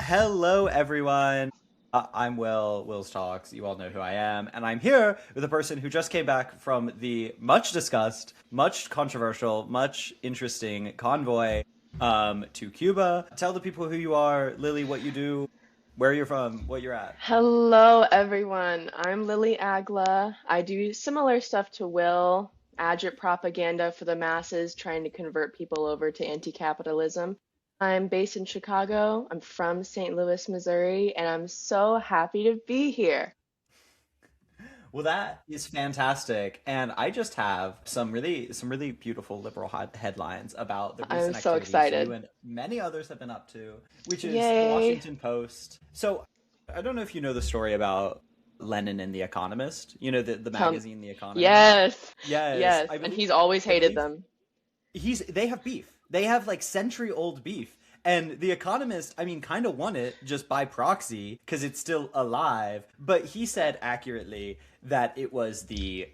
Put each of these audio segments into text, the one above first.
Hello, everyone. I'm Will, Will's Talks. You all know who I am. And I'm here with a person who just came back from the much discussed, much controversial, much interesting convoy to Cuba. Tell the people who you are, Lily, what you do, where you're from, what you're at. Hello, everyone. I'm Lily Agla. I do similar stuff to Will, agit propaganda for the masses, trying to convert people over to anti-capitalism. I'm based in Chicago. I'm from St. Louis, Missouri, and I'm so happy to be here. Well, that is fantastic, and I just have some really beautiful liberal headlines about the I'm recent so activities you excited. and many others have been up to, which is the Yay. Washington Post. So, I don't know if you know the story about Lenin and the Economist. You know the Tell magazine, The Economy. Yes, Yes, yes, and he's always I hated believe them. they have beef. They have like century old beef. And The Economist, I mean, kind of won it just by proxy because it's still alive. But he said accurately that it was the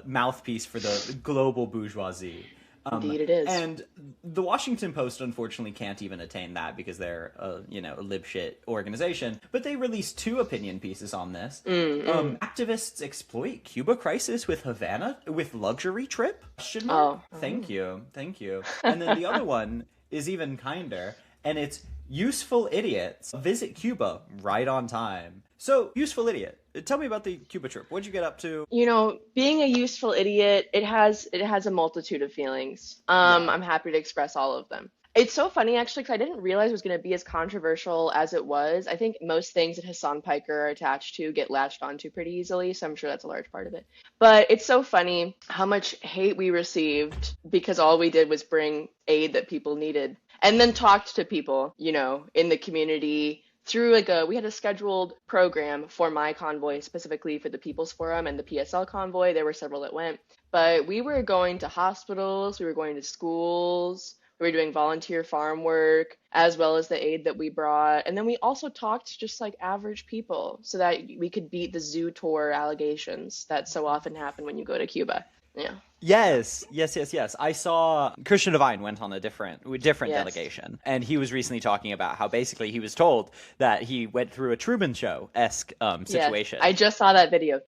mouthpiece for the global bourgeoisie. Indeed, it is. And the Washington Post unfortunately can't even attain that because they're a lib shit organization. But they released two opinion pieces on this. Mm-mm. Activists exploit Cuba crisis with Havana with luxury trip? Question mark? Oh. Thank Oh. you, thank you. And then the other one is even kinder, and it's useful idiots visit Cuba right on time. So useful idiot. Tell me about the Cuba trip. What'd you get up to? Being a useful idiot, it has a multitude of feelings. Yeah. I'm happy to express all of them. It's so funny actually because I didn't realize it was going to be as controversial as it was. I think most things that Hassan Piker are attached to get latched onto pretty easily, so I'm sure that's a large part of it. But it's so funny how much hate we received because all we did was bring aid that people needed and then talked to people, in the community through we had a scheduled program for my convoy specifically for the People's Forum and the PSL convoy. There were several that went, but we were going to hospitals, we were going to schools, we were doing volunteer farm work as well as the aid that we brought. And then we also talked to just like average people so that we could beat the zoo tour allegations that so often happen when you go to Cuba. Yeah. So, Yes. I saw Christian Devine went on a different yes. delegation, and he was recently talking about how basically he was told that he went through a Truman Show esque Yes. situation. I just saw that video.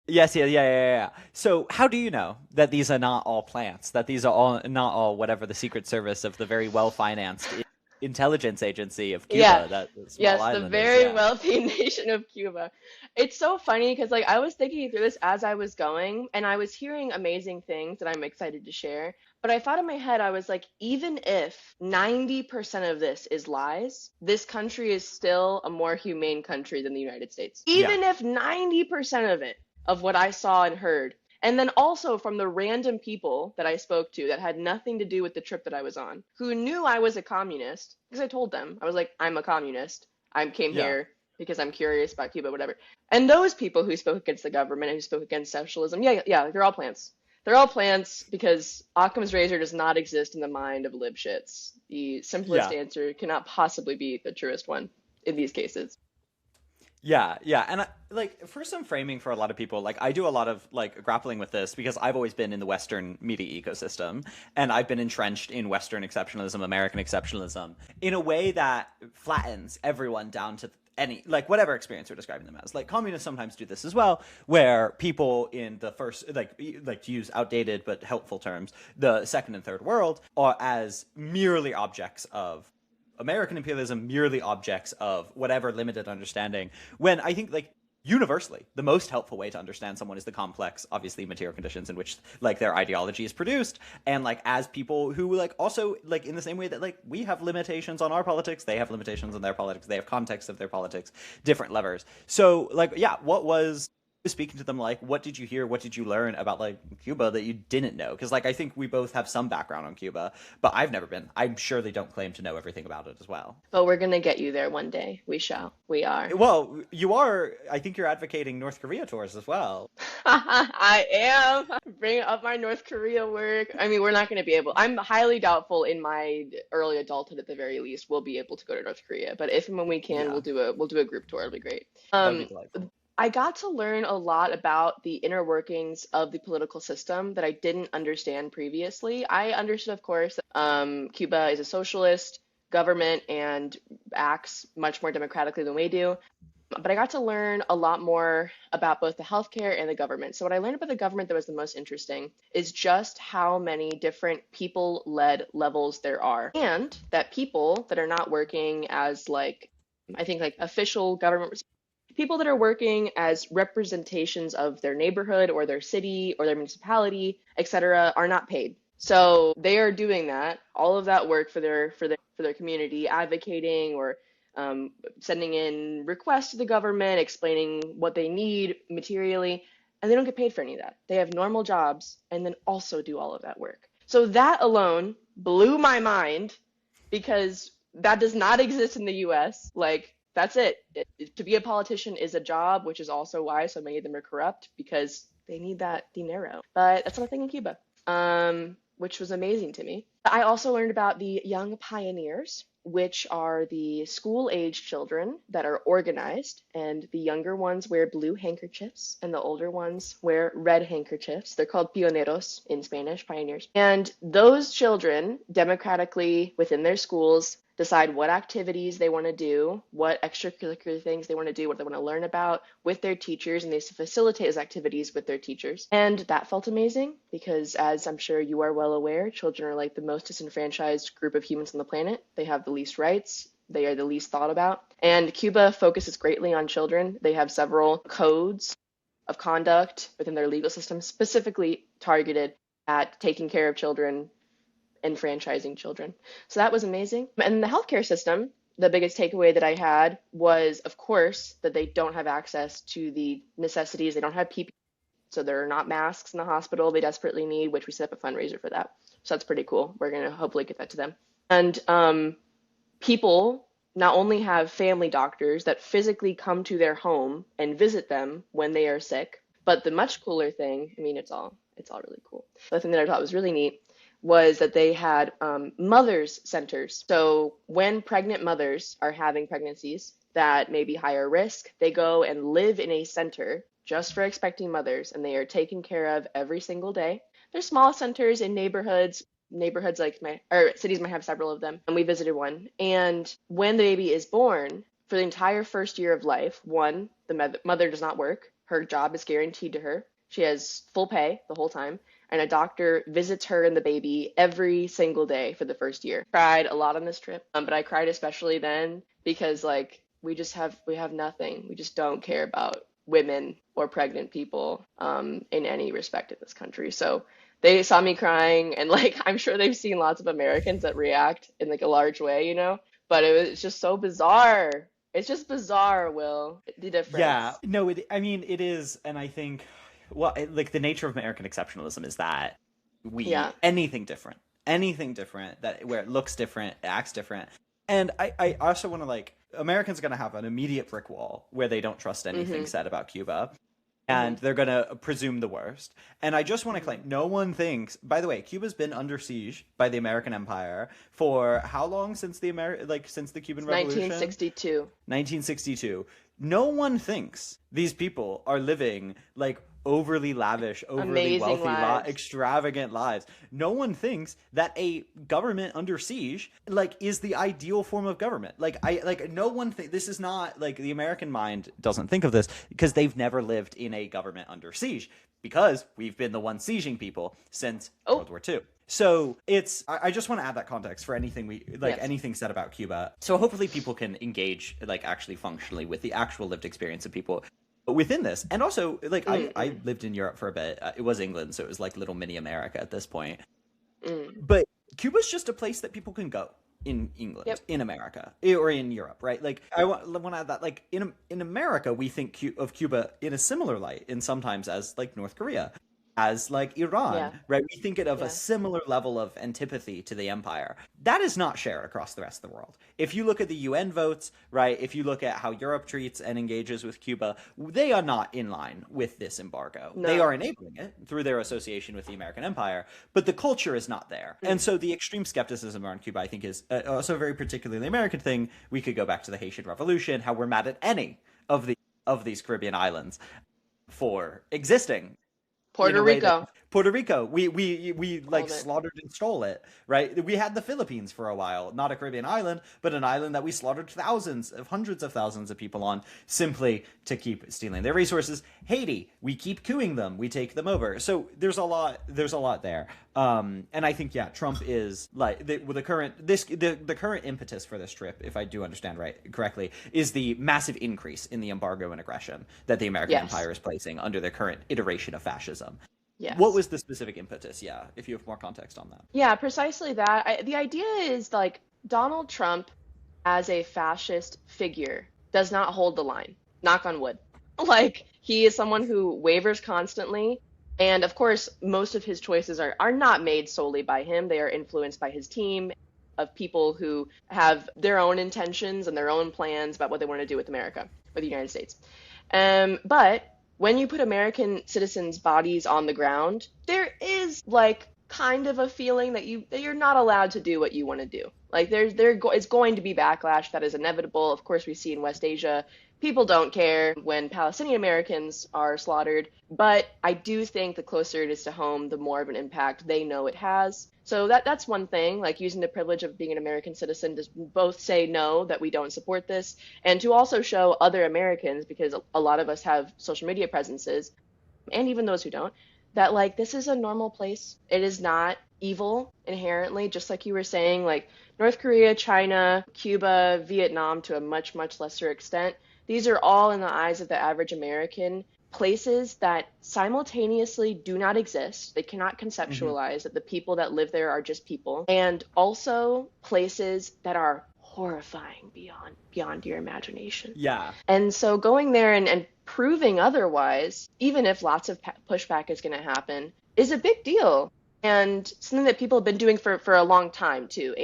Yes, yeah. So, how do you know that these are not all plants? That these are all not all whatever the Secret Service of the very well financed intelligence agency of Yeah. Cuba, that small Yes, the island is? very Yeah. wealthy nation of Cuba. It's so funny because like I was thinking through this as I was going and I was hearing amazing things that I'm excited to share. But I thought in my head, I was like, even if 90% of this is lies, this country is still a more humane country than the United States. Yeah. Even if 90% of it, of what I saw and heard, and then also from the random people that I spoke to that had nothing to do with the trip that I was on, who knew I was a communist, because I told them, I was like, I'm a communist. I came Yeah. here because I'm curious about Cuba, whatever. And those people who spoke against the government and who spoke against socialism, yeah, they're all plants. They're all plants because Occam's razor does not exist in the mind of libshits. The simplest Yeah. answer cannot possibly be the truest one in these cases. Yeah, and like for some framing for a lot of people, like I do a lot of like grappling with this because I've always been in the Western media ecosystem, and I've been entrenched in Western exceptionalism, American exceptionalism, in a way that flattens everyone down to any like whatever experience we're describing them as. Like communists sometimes do this as well, where people in the first like to use outdated but helpful terms, the second and third world are as merely objects of American imperialism, merely objects of whatever limited understanding. When I think like universally the most helpful way to understand someone is the complex, obviously, material conditions in which like their ideology is produced, and like as people who like also like in the same way that like we have limitations on our politics, they have limitations on their politics, they have context of their politics, different levers. So like yeah, what was speaking to them like what did you hear, what did you learn about like Cuba that you didn't know? Because like I think we both have some background on Cuba, but I've never been. I'm sure they don't claim to know everything about it as well. But we're gonna get you there one day. We shall. We are. Well, you are. I think you're advocating North Korea tours as well. I am bringing up my North Korea work. I mean, we're not going to be able. I'm highly doubtful in my early adulthood, at the very least, we'll be able to go to North Korea. But if and when we can, Yeah, we'll do a group tour. It'll be great. that would be Um, delightful. I got to learn a lot about the inner workings of the political system that I didn't understand previously. I understood, of course, that Cuba is a socialist. government and acts much more democratically than we do. But I got to learn a lot more about both the healthcare and the government. So what I learned about the government that was the most interesting is just how many different people-led levels there are, and that people that are not working as like, I think like official government, people that are working as representations of their neighborhood or their city or their municipality, etc., are not paid. So they are doing that, all of that work for their community, advocating or sending in requests to the government, explaining what they need materially, and they don't get paid for any of that. They have normal jobs and then also do all of that work. So that alone blew my mind because that does not exist in the US. Like, that's it. To be a politician is a job, which is also why so many of them are corrupt because they need that dinero. But that's not a thing in Cuba, which was amazing to me. I also learned about the Young Pioneers, which are the school-age children that are organized, and the younger ones wear blue handkerchiefs, and the older ones wear red handkerchiefs. They're called pioneros in Spanish, pioneers. And those children, democratically within their schools, decide what activities they want to do, what extracurricular things they want to do, what they want to learn about with their teachers, and they facilitate those activities with their teachers. And that felt amazing because, as I'm sure you are well aware, children are like the most disenfranchised group of humans on the planet. They have the least rights. They are the least thought about. And Cuba focuses greatly on children. They have several codes of conduct within their legal system specifically targeted at taking care of children, enfranchising children. So that was amazing. And the healthcare system, the biggest takeaway that I had was, of course, that they don't have access to the necessities. They don't have PPE, so there are not masks in the hospital they desperately need, which we set up a fundraiser for that. So that's pretty cool. We're going to hopefully get that to them. And people not only have family doctors that physically come to their home and visit them when they are sick, but the much cooler thing, I mean, it's all really cool. The thing that I thought was really neat was that they had mothers centers. So when pregnant mothers are having pregnancies that may be higher risk, they go and live in a center just for expecting mothers, and they are taken care of every single day. There's small centers in neighborhoods like cities might have several of them, and we visited one. And when the baby is born, for the entire first year of life, one, the mother does not work. Her job is guaranteed to her. She has full pay the whole time. And a doctor visits her and the baby every single day for the first year. Cried a lot on this trip, but I cried especially then because like we have nothing. We just don't care about women or pregnant people in any respect in this country. So they saw me crying, and like I'm sure they've seen lots of Americans that react in like a large way, But it's just so bizarre. It's just bizarre, Will, the difference. Yeah, no, I mean it is, and I think. Well, like the nature of American exceptionalism is that anything different that where it looks different, acts different. And I also want to like, Americans are going to have an immediate brick wall where they don't trust anything said about Cuba. And they're going to presume the worst. And I just want to claim, no one thinks, by the way, Cuba's been under siege by the American Empire for how long since the Cuban Revolution? 1962. 1962. No one thinks these people are living like overly lavish, overly amazing wealthy, extravagant lives. No one thinks that a government under siege like is the ideal form of government. No one this is not like the American mind doesn't think of this because they've never lived in a government under siege because we've been the ones sieging people since World War II. So I just want to add that context for anything anything said about Cuba. So hopefully people can engage like actually functionally with the actual lived experience of people within this. And also like I lived in Europe for a bit. It was England, so it was like little mini America at this point. But Cuba's just a place that people can go in England, in America, or in Europe, right? Like I want to add that like in America we think of Cuba in a similar light, in sometimes as like North Korea, as like Iran, right? We think it of a similar level of antipathy to the empire. That is not shared across the rest of the world. If you look at the UN votes, right? If you look at how Europe treats and engages with Cuba, they are not in line with this embargo. No. They are enabling it through their association with the American empire, but the culture is not there. And so the extreme skepticism around Cuba, I think, is also a very particularly American thing. We could go back to the Haitian Revolution, how we're mad at any of these Caribbean islands for existing. Puerto Rico. Puerto Rico, we All like of it. slaughtered and stole it, right? We had the Philippines for a while, not a Caribbean island, but an island that we slaughtered thousands of hundreds of thousands of people on simply to keep stealing their resources. Haiti, we keep cooing them, we take them over. So there's a lot there. And I think, yeah, Trump is like the current impetus for this trip, if I do understand correctly, is the massive increase in the embargo and aggression that the American Yes. empire is placing under their current iteration of fascism. What Yes. was the specific impetus? Yeah, if you have more context on that. Yeah, precisely that. The idea is like Donald Trump as a fascist figure does not hold the line. Knock on wood. Like he is someone who wavers constantly. And of course, most of his choices are not made solely by him. They are influenced by his team of people who have their own intentions and their own plans about what they want to do with America, with the United States. But when you put American citizens' bodies on the ground, there is like kind of a feeling that you're not allowed to do what you want to do. Like it's going to be backlash that is inevitable. Of course, we see in West Asia, people don't care when Palestinian Americans are slaughtered, but I do think the closer it is to home, the more of an impact they know it has. So that's one thing, like using the privilege of being an American citizen to both say no, that we don't support this, and to also show other Americans, because a lot of us have social media presences, and even those who don't, that like this is a normal place. It is not evil inherently, just like you were saying, like North Korea, China, Cuba, Vietnam to a much, much lesser extent. These are all, in the eyes of the average American, places that simultaneously do not exist. They cannot conceptualize that the people that live there are just people, and also places that are horrifying beyond your imagination. Yeah. And so going there and proving otherwise, even if lots of pushback is going to happen, is a big deal, and something that people have been doing for a long time too.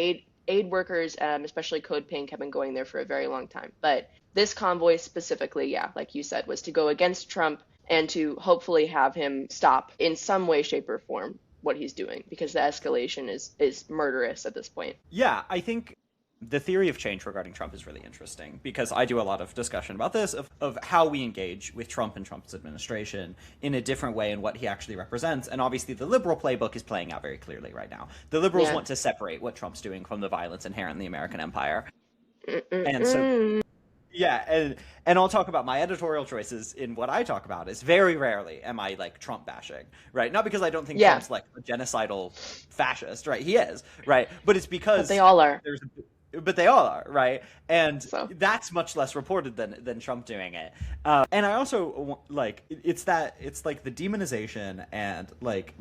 Aid workers, especially Code Pink, have been going there for a very long time. But this convoy specifically, yeah, like you said, was to go against Trump and to hopefully have him stop in some way, shape, or form what he's doing, because the escalation is murderous at this point. Yeah, I think the theory of change regarding Trump is really interesting, because I do a lot of discussion about this, of how we engage with Trump and Trump's administration in a different way and what he actually represents. And obviously the liberal playbook is playing out very clearly right now. The liberals want to separate what Trump's doing from the violence inherent in the American empire. And so, yeah, and I'll talk about my editorial choices in what I talk about. Is very rarely am I like Trump bashing, right? Not because I don't think Trump's like a genocidal fascist, right? He is, right? But it's because but they all are. But they all are, right? And that's much less reported than Trump doing it. And I also like it's like the demonization and like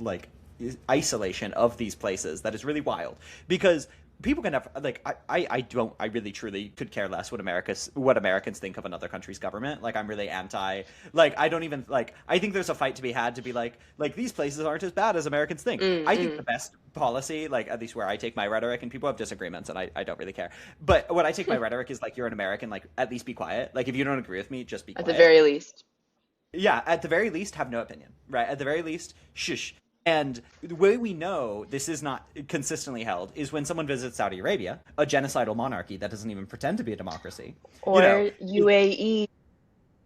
isolation of these places that is really wild, because people can have like I really truly could care less what Americans think of another country's government. Like I'm really anti, like I don't even like, I think there's a fight to be had to be like these places aren't as bad as Americans think. I think the best policy, like at least where I take my rhetoric, and people have disagreements and I don't really care, but what I take my rhetoric is like, you're an American, like at least be quiet. Like if you don't agree with me, just be quiet. At the very least. Yeah, at the very least, have no opinion, right? At the very least, shush. And the way we know this is not consistently held is when someone visits Saudi Arabia, a genocidal monarchy that doesn't even pretend to be a democracy. Or UAE.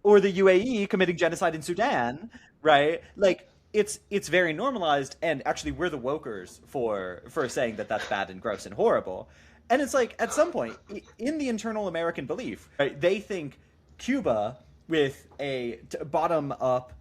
Or the UAE committing genocide in Sudan, right? Like, it's very normalized, and actually we're the wokers for saying that that's bad and gross and horrible. And it's like, at some point, in the internal American belief, right, they think Cuba with a bottom-up,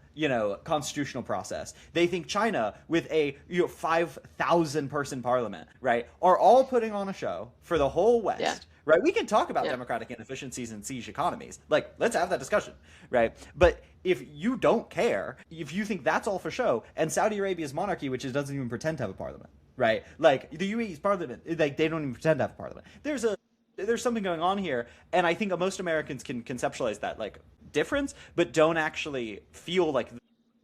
constitutional process. They think China with a 5,000 person parliament, right, are all putting on a show for the whole West, right? We can talk about democratic inefficiencies and siege economies. Like, let's have that discussion, right? But if you don't care, if you think that's all for show, and Saudi Arabia's monarchy, which doesn't even pretend to have a parliament, right? Like the UAE's parliament, like they don't even pretend to have a parliament. There's something going on here, and I think most Americans can conceptualize that like difference, but don't actually feel like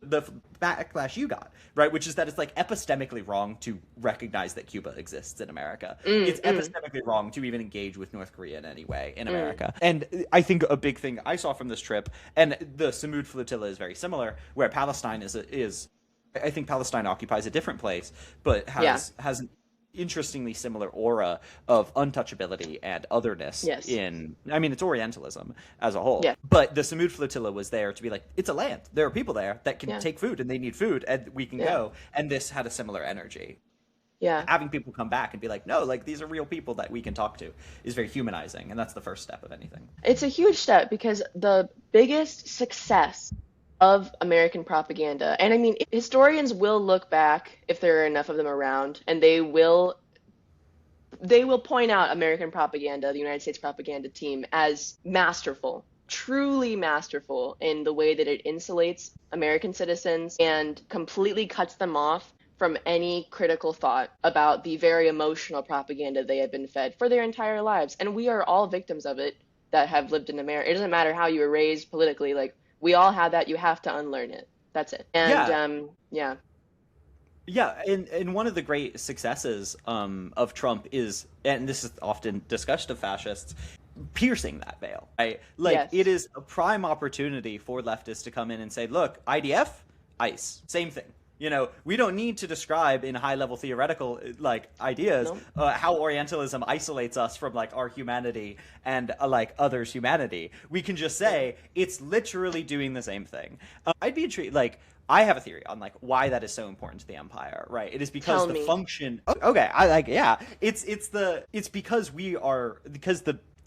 the backlash you got, right? Which is that it's like epistemically wrong to recognize that Cuba exists in America. It's epistemically wrong to even engage with North Korea in any way in America. And I think a big thing I saw from this trip, and the Samud flotilla is very similar, where Palestine is I think Palestine occupies a different place, but has interestingly similar aura of untouchability and otherness Yes. it's Orientalism as a whole. Yeah. But the Samud Flotilla was there to be like, it's a land. There are people there that can Yeah. take food and they need food and we can Yeah. go. And this had a similar energy. Yeah. Having people come back and be like, no, like these are real people that we can talk to is very humanizing. And that's the first step of anything. It's a huge step because the biggest success of American propaganda, and I mean, historians will look back if there are enough of them around, and they will point out American propaganda, the United States propaganda team, as masterful, truly masterful in the way that it insulates American citizens and completely cuts them off from any critical thought about the very emotional propaganda they have been fed for their entire lives. And we are all victims of it that have lived in America. It doesn't matter how you were raised politically, like we all have that. You have to unlearn it. That's it. And yeah. Yeah, and one of the great successes of Trump is, and this is often discussed of fascists, piercing that veil. Right? Like, Yes. It is a prime opportunity for leftists to come in and say, look, IDF, ICE, same thing. We don't need to describe in high-level theoretical like ideas how Orientalism isolates us from like our humanity and like others' humanity. We can just say it's literally doing the same thing. I'd be intrigued. Like, I have a theory on like why that is so important to the empire. Right? It is because Tell the me. function. Okay, I like It's because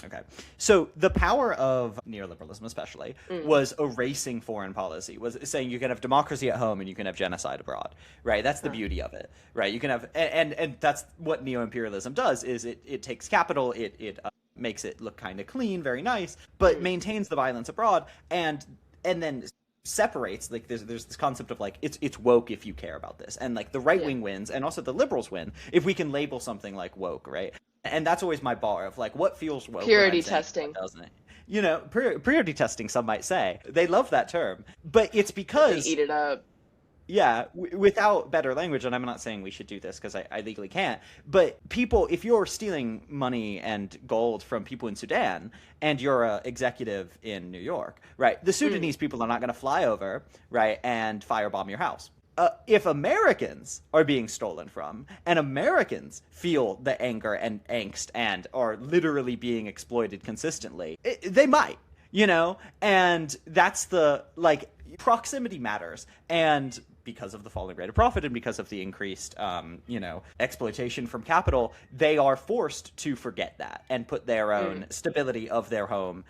Okay. So the power of neoliberalism especially was erasing foreign policy, was saying you can have democracy at home and you can have genocide abroad, right? That's the beauty of it, right? You can have, and that's what neo-imperialism does, is it takes capital, it makes it look kind of clean, very nice, but maintains the violence abroad and then separates, like there's this concept of like it's woke if you care about this, and like the right wing wins and also the liberals win if we can label something like woke, right? And that's always my bar of like what feels woke. Purity testing. Doesn't it? Purity testing, some might say. They love that term, but it's because they eat it up. Yeah, without better language, and I'm not saying we should do this because I legally can't, but people, if you're stealing money and gold from people in Sudan and you're an executive in New York, right, the Sudanese people are not going to fly over, right, and firebomb your house. If Americans are being stolen from and Americans feel the anger and angst and are literally being exploited consistently, they might, and that's the, like, proximity matters. And because of the falling rate of profit and because of the increased, exploitation from capital, they are forced to forget that and put their own stability of their home,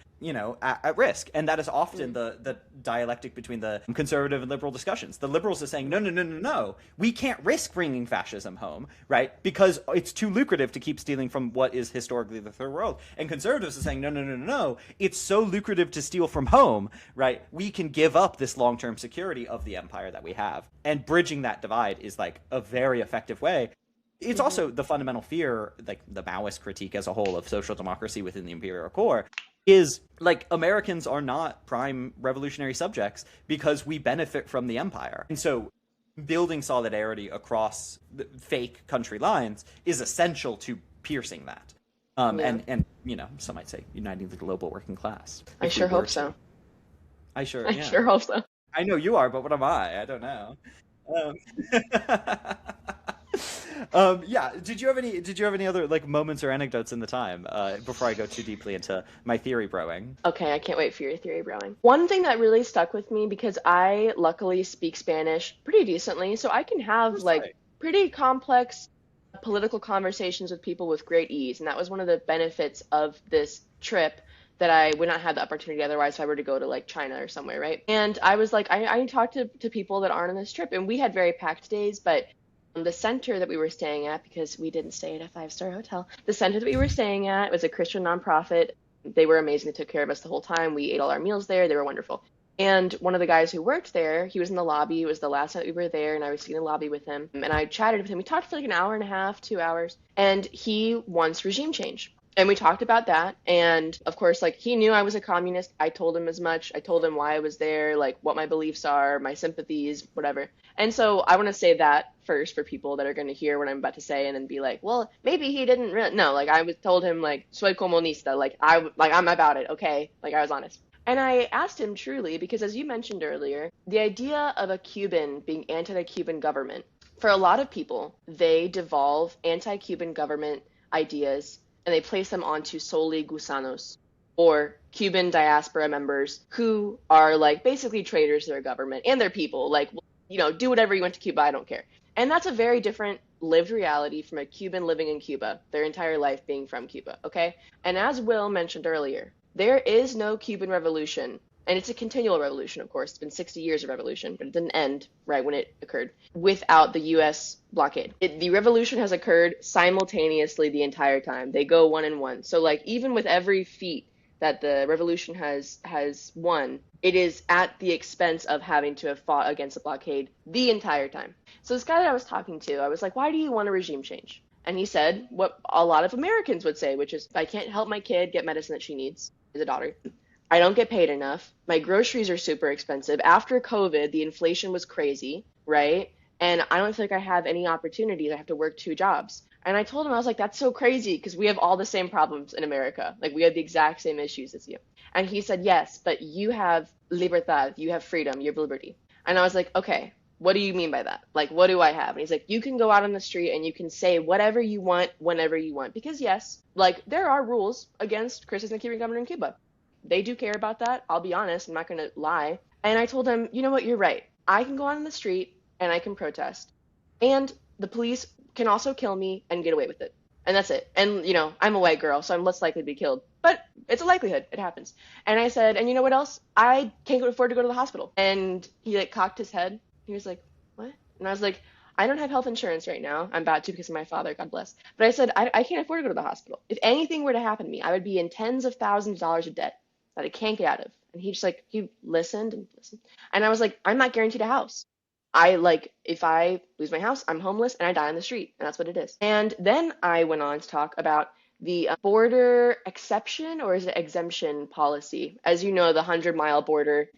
at risk. And that is often the dialectic between the conservative and liberal discussions. The liberals are saying, no, we can't risk bringing fascism home, right? Because it's too lucrative to keep stealing from what is historically the third world. And conservatives are saying, no, it's so lucrative to steal from home, right? We can give up this long-term security of the empire that we have. And bridging that divide is like a very effective way. It's also the fundamental fear, like the Maoist critique as a whole of social democracy within the imperial core, is like Americans are not prime revolutionary subjects because we benefit from the empire. And so building solidarity across the fake country lines is essential to piercing that. And some might say uniting the global working class. I sure hope so. I sure hope so. I know you are, but what am I? I don't know. Did you have any other like moments or anecdotes in the time before I go too deeply into my theory broing? Okay, I can't wait for your theory broing. One thing that really stuck with me, because I luckily speak Spanish pretty decently, so I can have pretty complex political conversations with people with great ease, and that was one of the benefits of this trip that I would not have the opportunity otherwise if I were to go to like China or somewhere, right? And I was like, I talked to people that aren't on this trip, and we had very packed days, but the center that we were staying at, because we didn't stay at a 5-star hotel, the center that we were staying at was a Christian nonprofit. They were amazing. They took care of us the whole time. We ate all our meals there. They were wonderful. And one of the guys who worked there, he was in the lobby. It was the last night we were there, and I was sitting in the lobby with him. And I chatted with him. We talked for like an hour and a half, 2 hours. And he wants regime change. And we talked about that. And of course, like, he knew I was a communist. I told him as much. I told him why I was there, like what my beliefs are, my sympathies, whatever. And so I want to say that first for people that are going to hear what I'm about to say and then be like, well, maybe he didn't really. No, like I told him like, soy comunista, like I'm about it. Okay. Like I was honest. And I asked him truly, because as you mentioned earlier, the idea of a Cuban being anti the Cuban government For a lot of people, they devolve anti-Cuban government ideas and they place them onto solely gusanos or Cuban diaspora members who are like basically traitors to their government and their people. Like, do whatever you want to Cuba, I don't care. And that's a very different lived reality from a Cuban living in Cuba, their entire life being from Cuba, okay? And as Will mentioned earlier, there is no Cuban revolution, and it's a continual revolution, of course. It's been 60 years of revolution, but it didn't end right when it occurred without the US blockade. The revolution has occurred simultaneously the entire time. They go one and one. So like even with every feat that the revolution has won, it is at the expense of having to have fought against the blockade the entire time. So this guy that I was talking to, I was like, why do you want a regime change? And he said what a lot of Americans would say, which is, I can't help my kid get medicine that she needs, is a daughter. I don't get paid enough. My groceries are super expensive. After COVID, the inflation was crazy, right? And I don't feel like I have any opportunities. I have to work 2 jobs. And I told him, I was like, that's so crazy because we have all the same problems in America. Like we have the exact same issues as you. And he said, yes, but you have libertad, you have freedom, you have liberty. And I was like, okay, what do you mean by that? Like, what do I have? And he's like, you can go out on the street and you can say whatever you want, whenever you want. Because yes, like there are rules against criticizing the Cuban government in Cuba. They do care about that. I'll be honest. I'm not going to lie. And I told him, you know what? You're right. I can go out on the street and I can protest. And the police can also kill me and get away with it. And that's it. And, I'm a white girl, so I'm less likely to be killed. But it's a likelihood. It happens. And I said, and you know what else? I can't afford to go to the hospital. And he like cocked his head. He was like, what? And I was like, I don't have health insurance right now. I'm about to because of my father, God bless. But I said, I can't afford to go to the hospital. If anything were to happen to me, I would be in tens of thousands of dollars of debt that I can't get out of. And he just like, he listened and listened. And I was like, I'm not guaranteed a house. If I lose my house, I'm homeless and I die on the street. And that's what it is. And then I went on to talk about the border exception or is it exemption policy. As you know, the 100-mile border,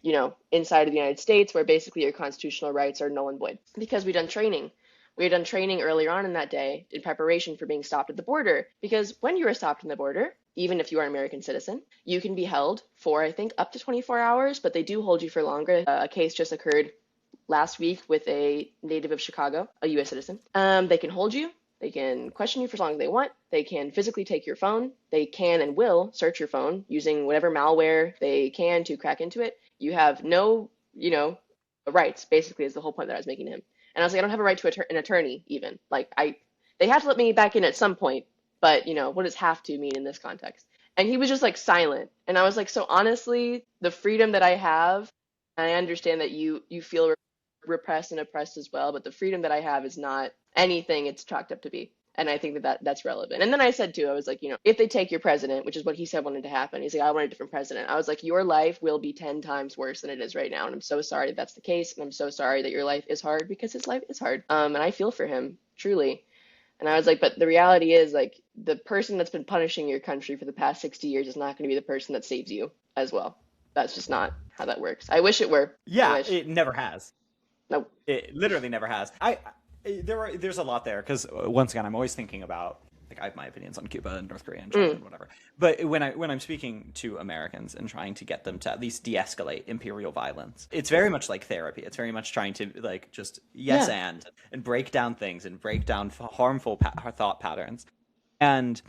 inside of the United States where basically your constitutional rights are null and void because we've done training. We had done training earlier on in that day in preparation for being stopped at the border because when you are stopped in the border, even if you are an American citizen, you can be held for, I think, up to 24 hours, but they do hold you for longer. A case just occurred last week with a native of Chicago, a U.S. citizen. They can hold you. They can question you for as long as they want. They can physically take your phone. They can and will search your phone using whatever malware they can to crack into it. You have no, rights, basically, is the whole point that I was making to him. And I was like, I don't have a right to an attorney, even. They have to let me back in at some point, but, what does have to mean in this context? And he was just like silent. And I was like, so honestly, the freedom that I have, and I understand that you feel repressed and oppressed as well, but the freedom that I have is not anything it's chalked up to be. And I think that's relevant. And then I said too, I was like, if they take your president, which is what he said wanted to happen, he's like, I want a different president. I was like, your life will be 10 times worse than it is right now. And I'm so sorry that that's the case. And I'm so sorry that your life is hard because his life is hard. And I feel for him, truly. And I was like, but the reality is like the person that's been punishing your country for the past 60 years is not going to be the person that saves you as well. That's just not how that works. I wish it were. Yeah, it never has. No. It literally never has. There's a lot there because once again, I'm always thinking about I have my opinions on Cuba and North Korea and China and whatever. But when I'm speaking to Americans and trying to get them to at least de-escalate imperial violence, it's very much like therapy. It's very much trying to just and break down things and break down harmful thought patterns. And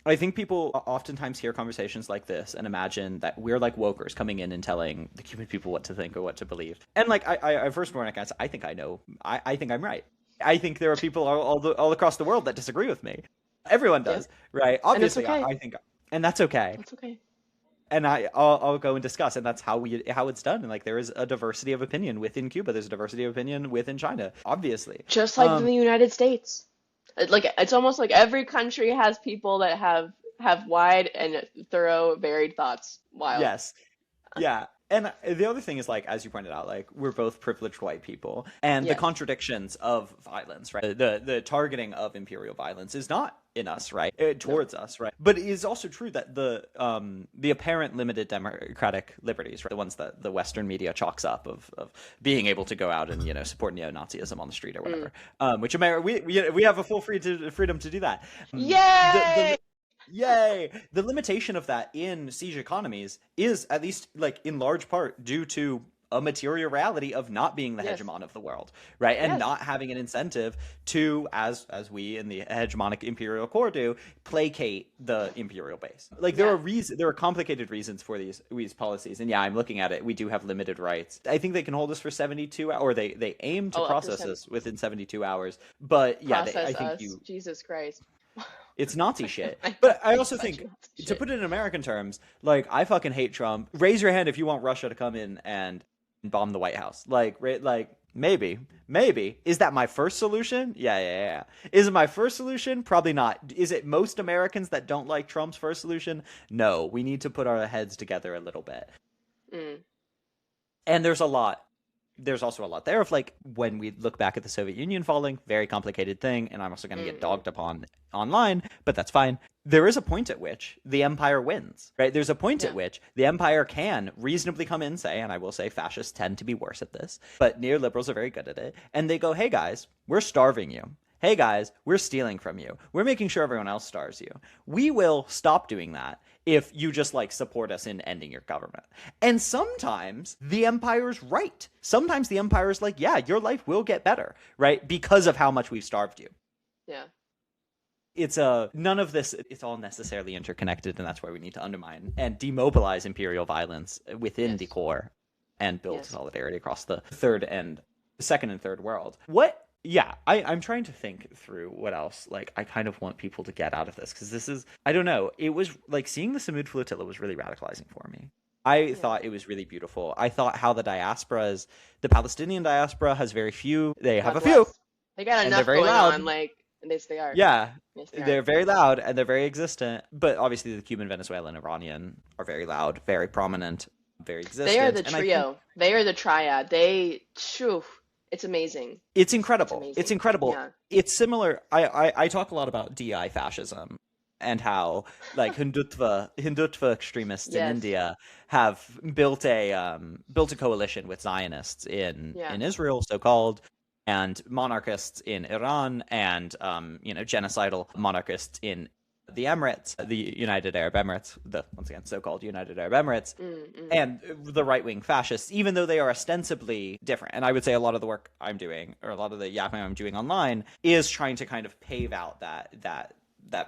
I think people oftentimes hear conversations like this and imagine that we're like wokers coming in and telling the Cuban people what to think or what to believe. And I first born, I think I know. I think I'm right. I think there are people all across the world that disagree with me. Everyone does, right? Obviously, okay. I think, and that's okay. That's okay. And I'll go and discuss, and that's how it's done. And there is a diversity of opinion within Cuba. There's a diversity of opinion within China, obviously. Just like in the United States. It's almost like every country has people that have wide and thorough, varied thoughts. Wild. Yes. Yeah. And the other thing is, as you pointed out, we're both privileged white people, and the contradictions of violence, right? The targeting of imperial violence is not in us, right? Towards us, right? But it is also true that the apparent limited democratic liberties, right? The ones that the Western media chalks up of being able to go out and support neo-Nazism on the street or whatever, which we have a full freedom to do that. Yay! Yay! The limitation of that in siege economies is, at least in large part, due to a material reality of not being the Yes. hegemon of the world, right? And Yes. not having an incentive to, as we in the hegemonic imperial core do, placate the imperial base. Like Yeah. there are complicated reasons for these policies. And yeah, I'm looking at it. We do have limited rights. I think they can hold us for 72 hours, or they aim to Oh, up to process us within 72 hours. But yeah, I process think us. Jesus Christ. it's Nazi shit. I But I it's also such think, Nazi to shit. put it in American terms, like, I fucking hate Trump. Raise your hand if you want Russia to come in and bomb the White House. Like, maybe. Is that my first solution? Yeah. Is it my first solution? Probably not. Is it most Americans that don't like Trump's first solution? No. We need to put our heads together a little bit. Mm. And there's also a lot there of, like, when we look back at the Soviet Union falling, very complicated thing, and I'm also going to get dogged upon online, but that's fine. There is a point at which the empire wins, right? There's a point at which the empire can reasonably come in and say, and I will say fascists tend to be worse at this, but neoliberals are very good at it, and they go, hey guys, we're starving you. Hey guys, we're stealing from you. We're making sure everyone else starves you. We will stop doing that if you just, like, support us in ending your government. And sometimes the empire's right. Sometimes the empire's like, yeah, your life will get better, right? Because of how much we've starved you. Yeah. It's none of this, it's all necessarily interconnected, and that's why we need to undermine and demobilize imperial violence within the core and build solidarity across the second and third world. I'm trying to think through what else, like, I kind of want people to get out of this, because this is, I don't know, it was, like, seeing the Samud Flotilla was really radicalizing for me. I thought it was really beautiful. I thought how the Palestinian diaspora has very few, they have a few. They got and enough they're very going loud. on, like, and they are. Yeah, Yes, they're very loud and they're very existent. But obviously the Cuban, Venezuelan, Iranian are very loud, very prominent, very existent. They are the trio. They are the triad. It's amazing. It's incredible. It's It's incredible. Yeah. It's similar. I talk a lot about DI fascism and how, like, Hindutva extremists in India have built a coalition with Zionists in Israel, so called, and monarchists in Iran, and genocidal monarchists in the Emirates, the United Arab Emirates, the once again so-called United Arab Emirates, and the right-wing fascists, even though they are ostensibly different. And I would say a lot of the work I'm doing, or a lot of the yapping I'm doing online, is trying to kind of pave out that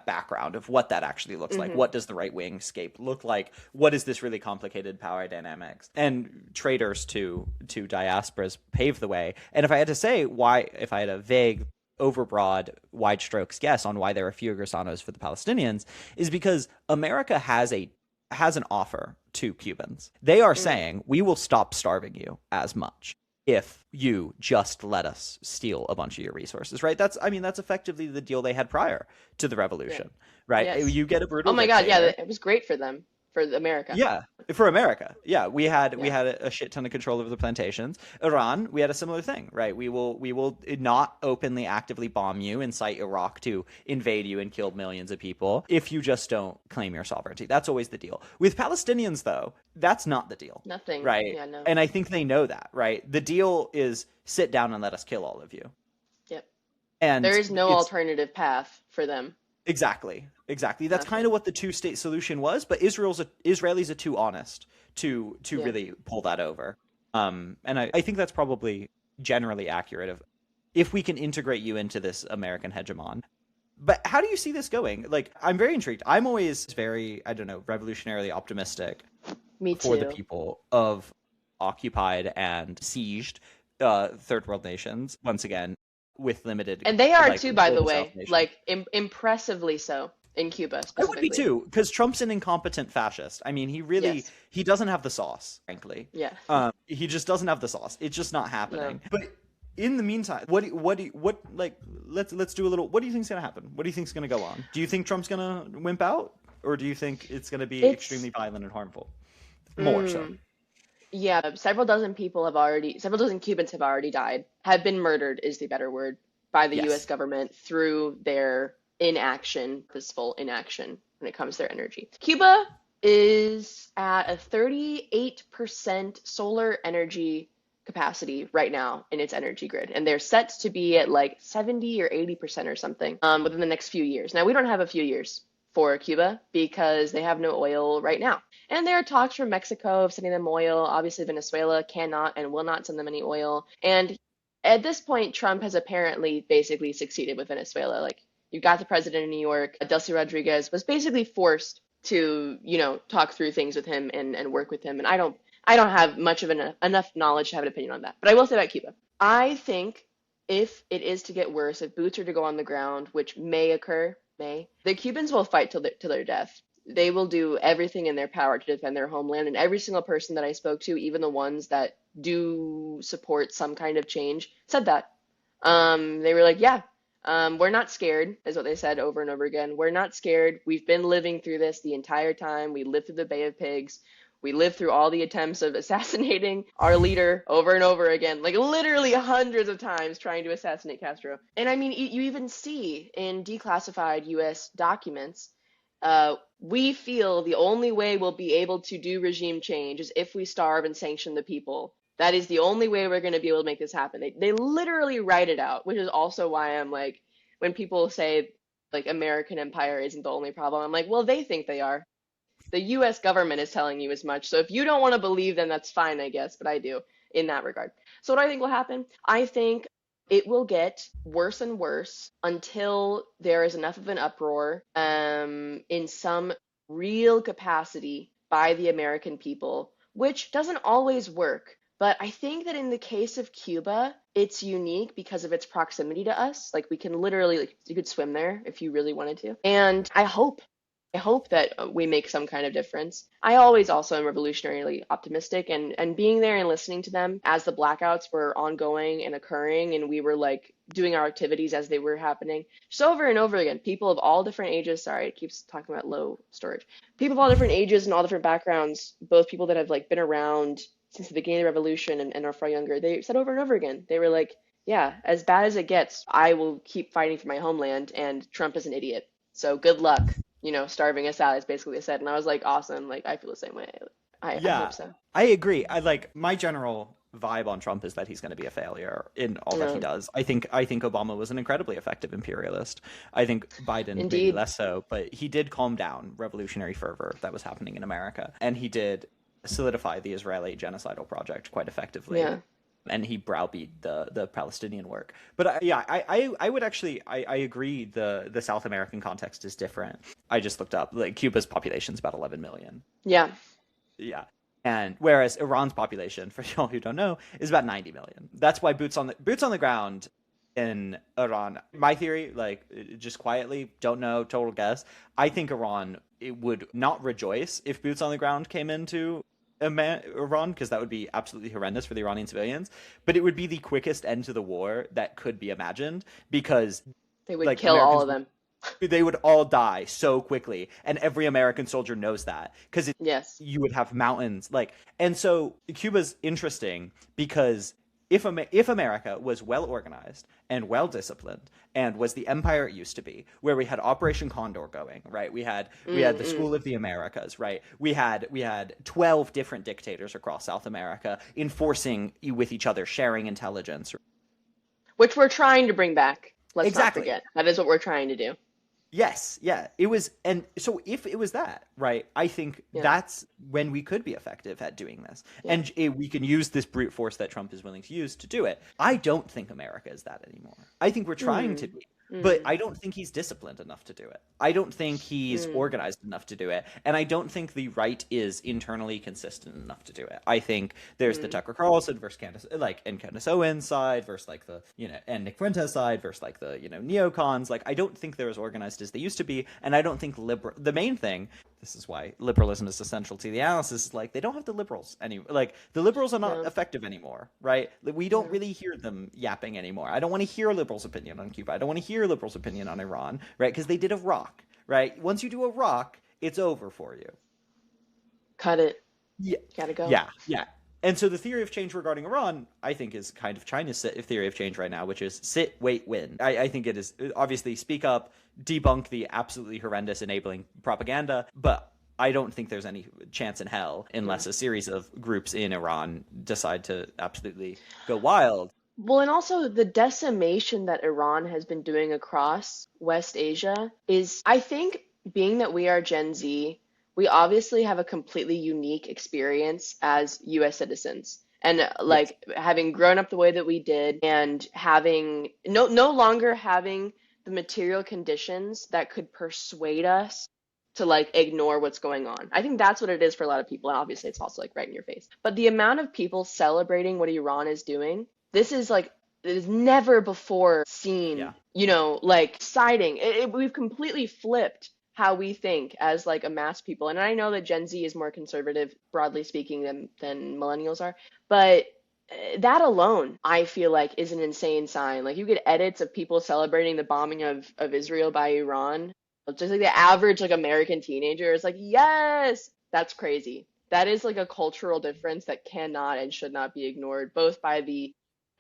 background of what that actually looks like. What does the right-wing scape look like? What is this really complicated power dynamics? And traders to diasporas pave the way. And if I had to say if I had a vague, overbroad, wide strokes guess on why there are fewer Gursanos for the Palestinians, is because America has an offer to Cubans. They are saying, we will stop starving you as much if you just let us steal a bunch of your resources, right? That's effectively the deal they had prior to the revolution, right? Yes. You get a brutal Oh my God, dictator. it was great for them, for America. Yeah, for America. Yeah, we had a shit ton of control over the plantations. Iran, we had a similar thing, right? We will not openly, actively bomb you, incite Iraq to invade you and kill millions of people if you just don't claim your sovereignty. That's always the deal. With Palestinians, though, that's not the deal. Nothing. Right? Yeah, no. And I think they know that, right? The deal is sit down and let us kill all of you. Yep. And there is no alternative path for them. Exactly. That's kind of what the two-state solution was, but Israelis are too honest to really pull that over. And I think that's probably generally accurate of if we can integrate you into this American hegemon. But how do you see this going? Like, I'm very intrigued. I'm always very, I don't know, revolutionarily optimistic for the people of occupied and sieged third world nations, once again, with limited, and they are, like, too, by the global way, self-nation. like impressively so in Cuba specifically. I would be too, because Trump's an incompetent fascist. I mean, he doesn't have the sauce, frankly. Yeah. He just doesn't have the sauce. It's just not happening. No. But in the meantime, let's do a little. What do you think's gonna happen? What do you think's gonna go on? Do you think Trump's gonna wimp out, or do you think it's gonna be extremely violent and harmful? More so. Yeah, several dozen Cubans have been murdered, is the better word, by the U.S. government through their purposeful inaction when it comes to their energy. Cuba is at a 38% solar energy capacity right now in its energy grid, and they're set to be at like 70 or 80% or something within the next few years. Now, we don't have a few years for Cuba because they have no oil right now. And there are talks from Mexico of sending them oil. Obviously, Venezuela cannot and will not send them any oil. And at this point, Trump has apparently basically succeeded with Venezuela. Like, you've got the president of New York, Delcy Rodriguez, was basically forced to, talk through things with him and work with him. And I don't have much of enough knowledge to have an opinion on that. But I will say about Cuba. I think if it is to get worse, if boots are to go on the ground, which may occur, the Cubans will fight till their death. They will do everything in their power to defend their homeland. And every single person that I spoke to, even the ones that do support some kind of change, said that. They were like, yeah, we're not scared, is what they said over and over again. We're not scared. We've been living through this the entire time. We lived through the Bay of Pigs. We lived through all the attempts of assassinating our leader over and over again, like literally hundreds of times trying to assassinate Castro. And I mean, you even see in declassified US documents, we feel the only way we'll be able to do regime change is if we starve and sanction the people. That is the only way we're going to be able to make this happen. They literally write it out, which is also why I'm like, when people say like American empire isn't the only problem, I'm like, well, they think they are. The US government is telling you as much. So if you don't want to believe them, that's fine, I guess, but I do in that regard. So what do I think will happen? I think it will get worse and worse until there is enough of an uproar in some real capacity by the American people, which doesn't always work. But I think that in the case of Cuba, it's unique because of its proximity to us. Like we can literally, like you could swim there if you really wanted to. And I hope that we make some kind of difference. I always also am revolutionarily optimistic, and being there and listening to them as the blackouts were ongoing and occurring, and we were like doing our activities as they were happening, just over and over again. People of all different ages, sorry, it keeps talking about low storage. People of all different ages and all different backgrounds, both people that have like been around since the beginning of the revolution and are far younger, they said over and over again, they were like, yeah, as bad as it gets, I will keep fighting for my homeland, and Trump is an idiot. So good luck, starving us out, is basically what they said. And I was like, awesome. Like, I feel the same way. I Yeah, hope so. I agree. I like my general vibe on Trump is that he's going to be a failure in all that he Yeah, does. I think Obama was an incredibly effective imperialist. I think Biden maybe indeed. less so, but he did calm down revolutionary fervor that was happening in America, and he did solidify the Israeli genocidal project quite effectively. Yeah. And he browbeat the Palestinian work. But yeah, I would actually I agree the South American context is different. I just looked up like Cuba's population is about 11 million. Yeah. Yeah. And whereas Iran's population, for y'all who don't know, is about 90 million. That's why boots on the ground in Iran. My theory, like just quietly, don't know, total guess. I think Iran it would not rejoice if boots on the ground came into Iran because that would be absolutely horrendous for the Iranian civilians. But it would be the quickest end to the war that could be imagined because They would like kill all Americans of them. they would all die so quickly, and every American soldier knows that because Yes. you would have mountains like, and so Cuba's interesting because if America was well organized and well disciplined and was the empire it used to be, where we had Operation Condor going, right? We had the Mm-mm. School of the Americas, right? We had 12 different dictators across South America enforcing with each other, sharing intelligence. Which we're trying to bring back. Let's not Exactly. forget. That is what we're trying to do. Yes, yeah. It was, and so if it was that, right, I think Yeah. that's when we could be effective at doing this. Yeah. And we can use this brute force that Trump is willing to use to do it. I don't think America is that anymore. I think we're trying to Mm. be, but Mm. I don't think he's disciplined enough to do it. I don't think he's Mm. organized enough to do it. And I don't think the right is internally consistent enough to do it. I think there's the Mm. Tucker Carlson versus Candace, and Candace Owens side versus like and Nick Fuentes side versus like the, neocons. Like, I don't think they're as organized as they used to be. And I don't think the main thing, this is why liberalism is essential to the analysis, is like they don't have the liberals like the liberals are not No. effective anymore, right? We don't No. really hear them yapping anymore. I don't want to hear liberals' opinion on Cuba. I don't want to hear liberals' opinion on Iran, right? Because they did a rock, right? Once you do a rock, it's over for you. Cut it. Yeah, Gotta go. yeah, yeah. And so the theory of change regarding Iran, I think, is kind of China's theory of change right now, which is sit, wait, win. I think it is obviously speak up, debunk the absolutely horrendous enabling propaganda, but I don't think there's any chance in hell Yeah. unless a series of groups in Iran decide to absolutely go wild. Well, and also the decimation that Iran has been doing across West Asia is, I think, being that we are Gen Z, we obviously have a completely unique experience as US citizens. And Yes. like having grown up the way that we did and having no longer having the material conditions that could persuade us to like ignore what's going on. I think that's what it is for a lot of people. And obviously it's also like right in your face. But the amount of people celebrating what Iran is doing, this is like it is never before seen, Yeah. like siding. We've completely flipped how we think as like a mass people. And I know that Gen Z is more conservative, broadly speaking, than millennials are, but that alone, I feel like, is an insane sign. Like you get edits of people celebrating the bombing of Israel by Iran. Just like the average like American teenager is like, yes, that's crazy. That is like a cultural difference that cannot and should not be ignored, both by the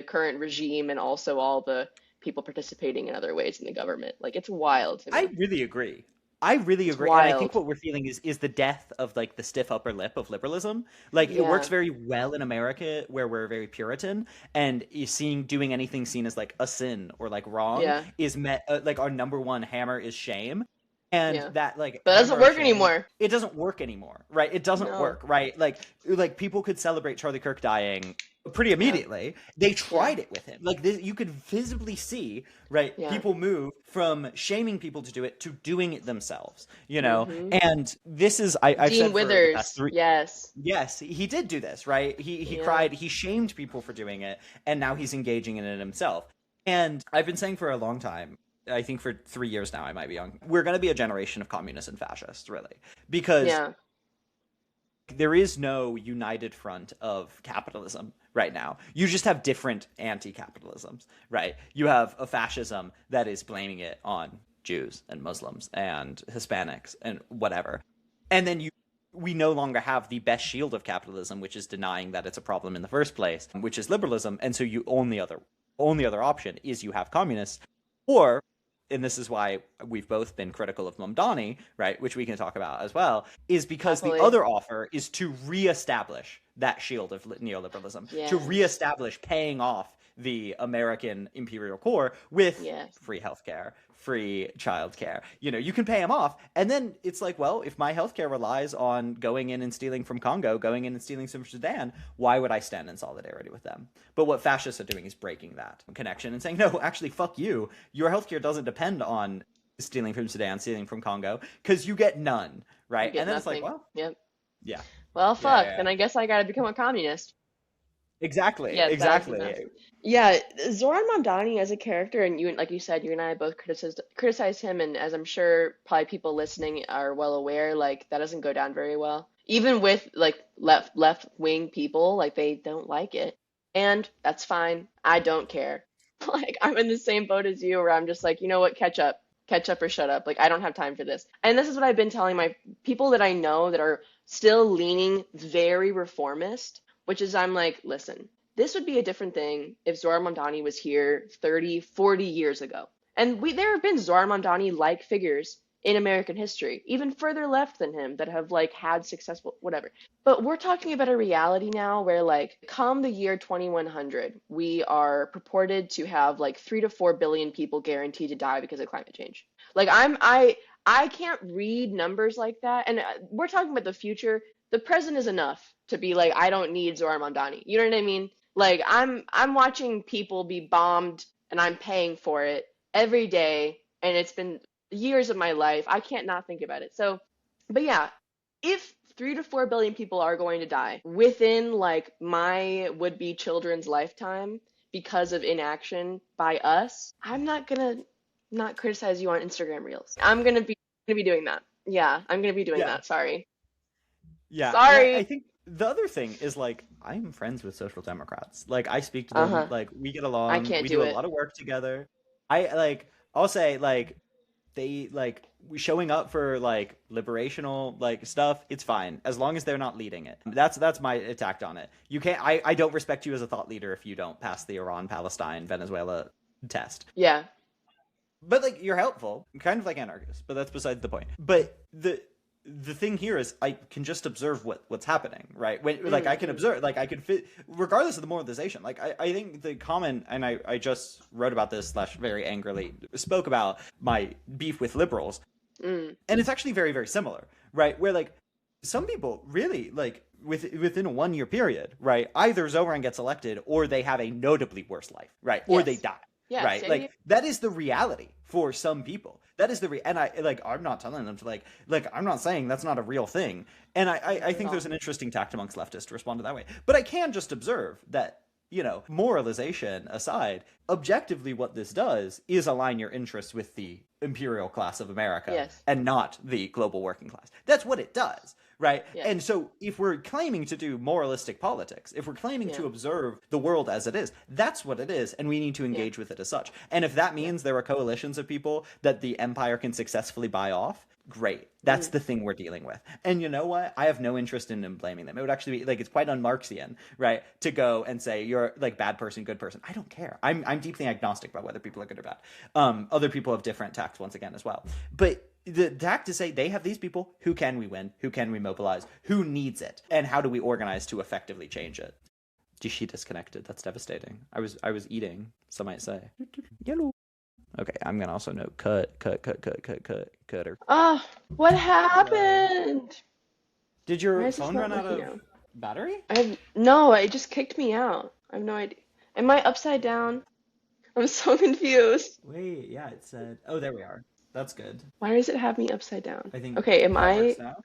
current regime and also all the people participating in other ways in the government. Like it's wild to I me. really agree. I really It's agree. And I think wild. what we're feeling is the death of like the stiff upper lip of liberalism. Like it works Yeah. very well in America where we're very Puritan and you seeing doing anything seen as like a sin or like wrong Yeah. is met like our number one hammer is shame. And Yeah. that like But it doesn't hammer of work shame, anymore. it doesn't work anymore, right? It doesn't No. work, right? Like people could celebrate Charlie Kirk dying pretty Yeah. immediately. They Yeah. tried it with him. Like this, you could visibly see, right? Yeah. People move from shaming people to do it to doing it themselves, you know? Mm-hmm. And this is, I've Gene said for the past Withers. three, Yes. yes, he did do this, right? He Yeah. cried, he shamed people for doing it, and now he's engaging in it himself. And I've been saying for a long time, I think for 3 years now, I might be young. We're going to be a generation of communists and fascists, really, because Yeah. there is no united front of capitalism right now. You just have different anti-capitalisms, right? You have a fascism that is blaming it on Jews and Muslims and Hispanics and whatever. And then we no longer have the best shield of capitalism, which is denying that it's a problem in the first place, which is liberalism. And so you only other option is you have communists, or and this is why we've both been critical of Mamdani, right, which we can talk about as well, is because the Happily. other offer is to reestablish that shield of neoliberalism, to Yes. reestablish paying off the American imperial core with Yes. free healthcare, free childcare. You can pay them off, and then it's like, well, if my healthcare relies on going in and stealing from Congo, going in and stealing from Sudan, why would I stand in solidarity with them? But what fascists are doing is breaking that connection and saying, no, actually, fuck you. Your healthcare doesn't depend on stealing from Sudan, stealing from Congo, because you get none, You right? get And then it's like, nothing. well, Yep. yeah, Well, yeah, yeah, fuck. yeah. Then I guess I gotta become a communist. Exactly, Yeah, that would be exactly. nuts. Yeah, Zoran Mamdani as a character, and you, like you said, you and I both criticized him, and as I'm sure probably people listening are well aware, like that doesn't go down very well. Even with like left wing people, like they don't like it, and that's fine. I don't care. Like I'm in the same boat as you, where I'm just like, you know what, catch up or shut up. Like I don't have time for this. And this is what I've been telling my people that I know that are still leaning very reformist, which is I'm like, listen, this would be a different thing if Zohar Mamdani was here 30, 40 years ago. And there have been Zohar Mamdani-like figures in American history, even further left than him, that have like had successful whatever. But we're talking about a reality now where like come the year 2100, we are purported to have like 3 to 4 billion people guaranteed to die because of climate change. Like I can't read numbers like that, and we're talking about the future. The present is enough to be like, I don't need Zohar Mamdani. You know what I mean? Like I'm watching people be bombed and I'm paying for it every day, and it's been years of my life. I can't not think about it. So, but yeah, if 3 to 4 billion people are going to die within like my would-be children's lifetime because of inaction by us, I'm not gonna not criticize you on Instagram Reels. I'm gonna be doing that. Yeah, I'm gonna be doing Yeah, that. Sorry. yeah, and I Sorry. think the other thing is like I'm friends with social democrats. Like I speak to them, Uh-huh. like we get I along, can't we do do a it. lot of work together. I'll say like they like showing up for like liberational like stuff, it's fine as long as they're not leading it. That's my attack on it. You can't I don't respect you as a thought leader if you don't pass the Iran, Palestine, Venezuela test. Yeah. But like you're helpful, kind of like anarchists, but that's besides the point. But the thing here is I can just observe what's happening, right? When like I can Mm-hmm. observe, like I can fit regardless of the moralization. Like I think the common, and I just wrote about this slash very angrily spoke about my beef with liberals. Mm. And it's actually very, very similar, right? Where like some people really like within a 1 year period, right? Either Zoran gets elected or they have a notably worse life, right? Or they Yes. die, Yeah, right? same here. Like that is the reality for some people. That is and I like I'm not telling them to like I'm not saying that's not a real thing. And I Not at think there's all. an interesting tact amongst leftists to respond to that way. But I can just observe that moralization aside, objectively what this does is align your interests with the imperial class of America Yes. and not the global working class. That's what it does, right? Yes. And so if we're claiming to do moralistic politics, if we're claiming Yeah. to observe the world as it is, that's what it is, and we need to Yeah. engage with it as such. And if that Yeah. means there are coalitions of people that the empire can successfully buy off, great. That's Mm. the thing we're dealing with. And you know what? I have no interest in blaming them. It would actually be like it's quite un-Marxian, right? To go and say you're like bad person, good person. I don't care. I'm deeply agnostic about whether people are good or bad. Other people have different tacts once again as well. But the tact to say they have these people, who can we win? Who can we mobilize? Who needs it? And how do we organize to effectively change it? She disconnected. That's devastating. I was eating, some might say. Yellow. Okay, I'm gonna also note cutter. Ah, what happened? Did Why your is this phone not run out working of now? battery? I have no, it just kicked me out. I have no idea. Am I upside down? I'm so confused. Wait, yeah, it said. Oh, there we are. That's good. Why does it have me upside down? I think Okay, am that works I now.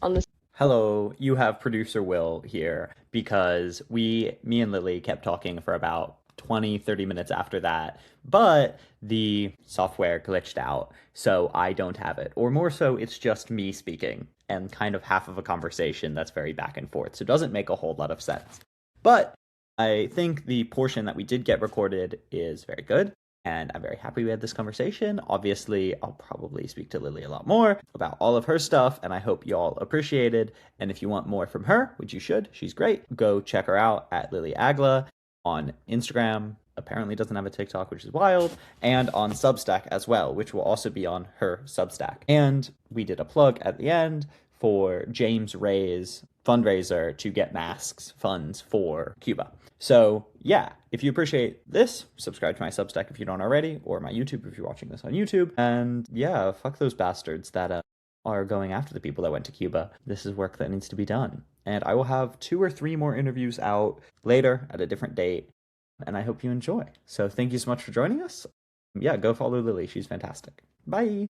on this? Hello, you have producer Will here because me and Lily kept talking for about 20, 30 minutes after that, but the software glitched out, so I don't have it. Or more so, it's just me speaking and kind of half of a conversation that's very back and forth, so it doesn't make a whole lot of sense. But I think the portion that we did get recorded is very good. And I'm very happy we had this conversation. Obviously, I'll probably speak to Lily a lot more about all of her stuff, and I hope you all appreciated. And if you want more from her, which you should, she's great, go check her out at Lily Eagla on Instagram. Apparently doesn't have a TikTok, which is wild, and on Substack as well, which will also be on her Substack. And we did a plug at the end for James Ray's fundraiser to get masks funds for Cuba. So yeah, if you appreciate this, subscribe to my Substack if you don't already, or my YouTube if you're watching this on YouTube. And yeah, fuck those bastards that are going after the people that went to Cuba. This is work that needs to be done. And I will have 2 or 3 more interviews out later at a different date. And I hope you enjoy. So thank you so much for joining us. Yeah, go follow Lily. She's fantastic. Bye.